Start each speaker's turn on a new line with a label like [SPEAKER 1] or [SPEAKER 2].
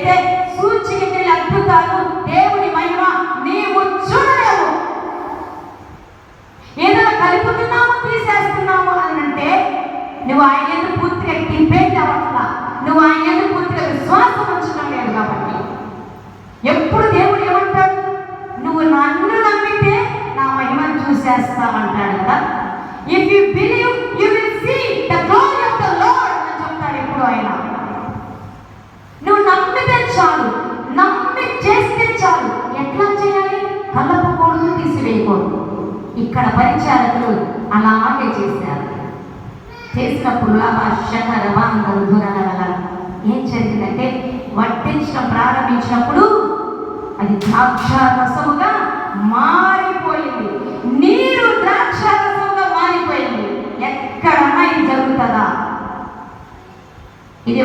[SPEAKER 1] ఏదైతే సూచనలు అద్భుతాలు దేవుని మహిమ నీవు చూడలేవు. ఏదైనా కలుపుతున్నాము తీసేస్తున్నాము అని అంటే నువ్వు ఆయన ఎందుకు పూర్తిగా డిపెండ్ అవ్వట్లా, నువ్వు ఆయన ఎందుకు పూర్తిగా విశ్వాసం ఉంచడం లేదు. కాబట్టి ఎప్పుడు దేవుడు ఏమంటాడు, నువ్వు నన్ను నమ్మితే నా మహిమను చూసేస్తామంటాడు కదా. If you believe you will see the glory of the lord అని చెప్తాడు ఎప్పుడు ఆయన. నువ్వు నమ్మితే చాలు, నమ్మి చేస్తే చాలు. ఎట్లా చేయాలి? కలపకూడదు, తీసివేయకూడదు. ఇక్కడ పరిచారకులు అలాగే చేశారు. చేసినప్పుడు ఏం జరిగిందంటే వడ్డించడం ప్రారంభించినప్పుడు అది ద్రాక్ష రసముగా మారిపోయింది. నీరు ద్రాక్ష రసముగా మారిపోయింది. ఎక్కడన్నా ఇది జరుగుతుందా?